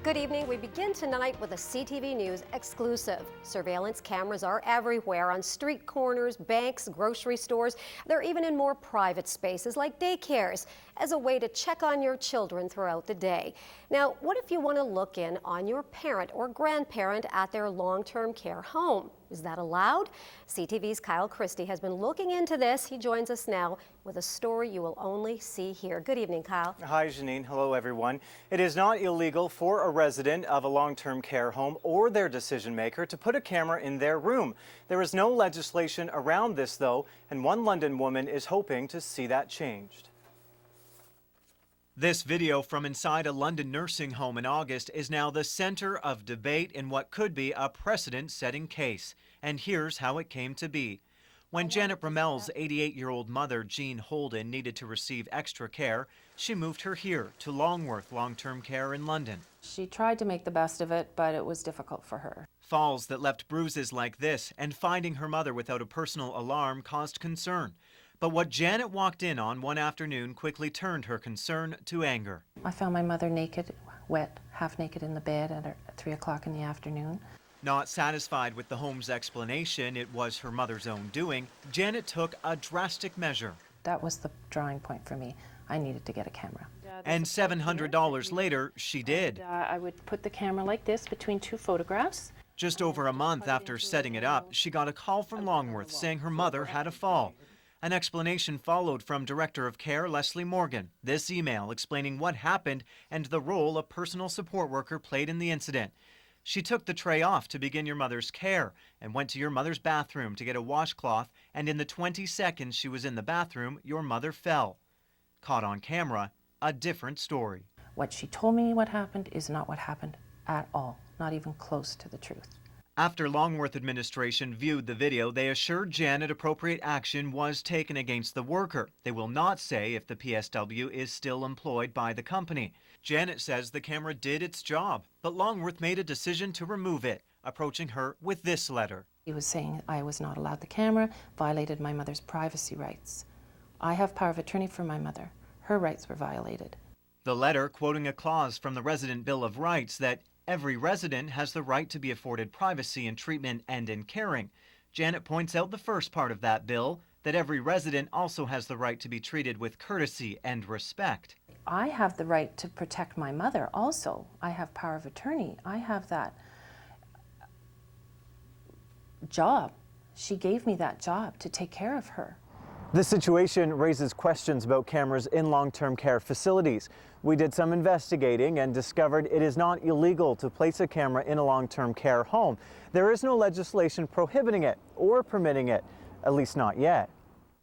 Good evening. We begin tonight with a CTV News exclusive. Surveillance cameras are everywhere on street corners, banks, grocery stores. They're even in more private spaces like daycares as a way to check on your children throughout the day. Now, what if you want to look in on your parent or grandparent at their long-term care home? Is that allowed? CTV's Kyle Christie has been looking into this. He joins us now with a story you will only see here. Good evening, Kyle. Hi, Janine. Hello, everyone. It is not illegal for a resident of a long-term care home or their decision maker to put a camera in their room. There is no legislation around this, though, and one London woman is hoping to see that changed. This video from inside a London nursing home in August is now the center of debate in what could be a precedent-setting case. And here's how it came to be. When Janet Brammel's 88-year-old mother, Jean Holden, needed to receive extra care, she moved her here to Longworth Long Term Care in London. She tried to make the best of it, but it was difficult for her. Falls that left bruises like this and finding her mother without a personal alarm caused concern. But what Janet walked in on one afternoon quickly turned her concern to anger. I found my mother naked, wet, half naked in the bed at 3 o'clock in the afternoon. Not satisfied with the home's explanation, it was her mother's own doing, Janet took a drastic measure. That was the drawing point for me. I needed to get a camera. And $700 later, she did. I would put the camera like this between two photographs. Just over a month after setting it up, she got a call from Longworth saying her mother had a fall. An explanation followed from Director of Care Leslie Morgan. This email explaining what happened and the role a personal support worker played in the incident. She took the tray off to begin your mother's care and went to your mother's bathroom to get a washcloth, and in the 20 seconds she was in the bathroom, your mother fell. Caught on camera, a different story. What she told me what happened is not what happened at all, not even close to the truth. After Longworth administration viewed the video, they assured Janet appropriate action was taken against the worker. They will not say if the PSW is still employed by the company. Janet says the camera did its job, but Longworth made a decision to remove it, approaching her with this letter. He was saying I was not allowed the camera, violated my mother's privacy rights. I have power of attorney for my mother. Her rights were violated. The letter quoting a clause from the Resident Bill of Rights that every resident has the right to be afforded privacy in treatment and in caring. Janet points out the first part of that bill, that every resident also has the right to be treated with courtesy and respect. I have the right to protect my mother also. I have power of attorney. I have that job. She gave me that job to take care of her. This situation raises questions about cameras in long-term care facilities. We did some investigating and discovered it is not illegal to place a camera in a long-term care home. There is no legislation prohibiting it or permitting it, at least not yet.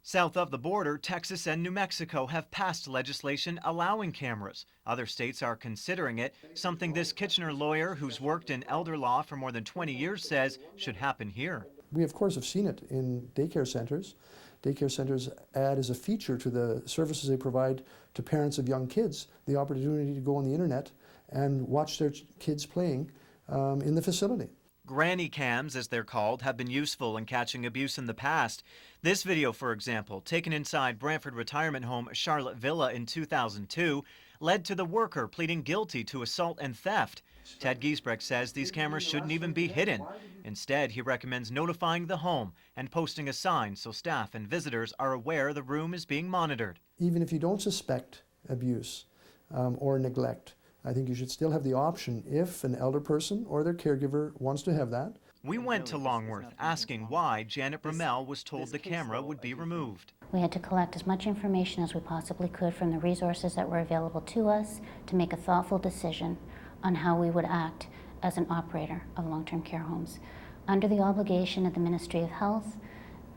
South of the border, Texas and New Mexico have passed legislation allowing cameras. Other states are considering it, something this Kitchener lawyer who's worked in elder law for more than 20 years says should happen here. We, of course, have seen it in daycare centers. Daycare centers add as a feature to the services they provide to parents of young kids the opportunity to go on the internet and watch their kids playing in the facility. Granny cams, as they're called, have been useful in catching abuse in the past. This video, for example, taken inside Brantford retirement home Charlotte Villa in 2002, led to the worker pleading guilty to assault and theft. Ted Giesbrecht says these cameras shouldn't even be hidden. Instead, he recommends notifying the home and posting a sign so staff and visitors are aware the room is being monitored. Even if you don't suspect abuse or neglect, I think you should still have the option if an elder person or their caregiver wants to have that. We went to Longworth asking why Janet Brammel was told the camera would be removed. We had to collect as much information as we possibly could from the resources that were available to us to make a thoughtful decision on how we would act as an operator of long-term care homes under the obligation of the Ministry of Health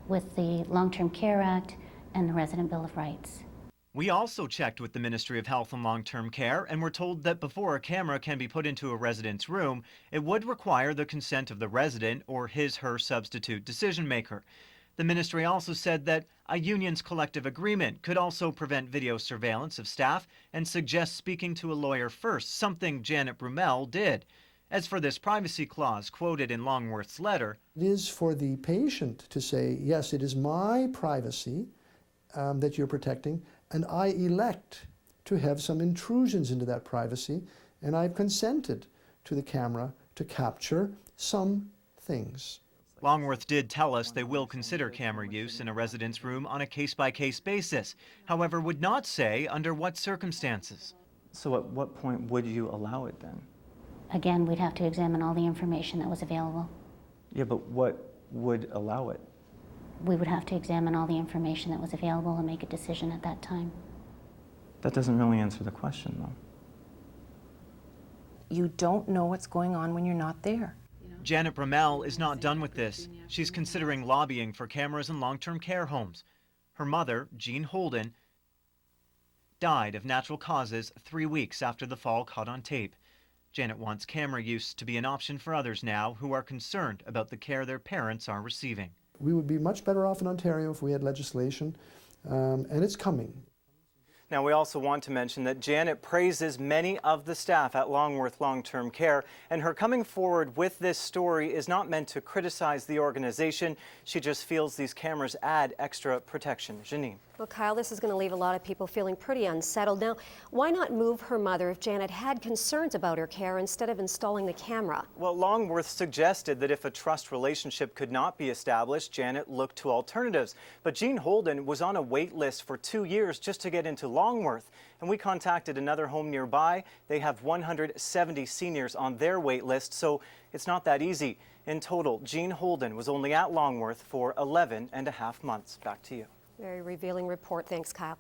with the Long-Term Care Act and the Resident Bill of Rights. We also checked with the Ministry of Health and Long-Term Care and were told that before a camera can be put into a resident's room, it would require the consent of the resident or his/her substitute decision maker. The ministry also said that a union's collective agreement could also prevent video surveillance of staff and suggest speaking to a lawyer first, something Janet Brammel did. As for this privacy clause quoted in Longworth's letter, it is for the patient to say, yes, it is my privacy that you're protecting, and I elect to have some intrusions into that privacy, and I've consented to the camera to capture some things. Longworth did tell us they will consider camera use in a residence room on a case-by-case basis, however would not say under what circumstances. So at what point would you allow it then? Again, we'd have to examine all the information that was available. Yeah, but what would allow it? We would have to examine all the information that was available and make a decision at that time. That doesn't really answer the question, though. You don't know what's going on when you're not there. Janet Bramell is not done with this. She's considering lobbying for cameras in long-term care homes. Her mother, Jean Holden, died of natural causes 3 weeks after the fall caught on tape. Janet wants camera use to be an option for others now who are concerned about the care their parents are receiving. We would be much better off in Ontario if we had legislation, and it's coming. Now, we also want to mention that Janet praises many of the staff at Longworth Long Term Care, and her coming forward with this story is not meant to criticize the organization. She just feels these cameras add extra protection. Janine. Well, Kyle, this is going to leave a lot of people feeling pretty unsettled. Now, why not move her mother if Janet had concerns about her care instead of installing the camera? Well, Longworth suggested that if a trust relationship could not be established, Janet looked to alternatives. But Jean Holden was on a wait list for 2 years just to get into Longworth. And we contacted another home nearby. They have 170 seniors on their wait list, so it's not that easy. In total, Jean Holden was only at Longworth for 11 and a half months. Back to you. Very revealing report. Thanks, Kyle.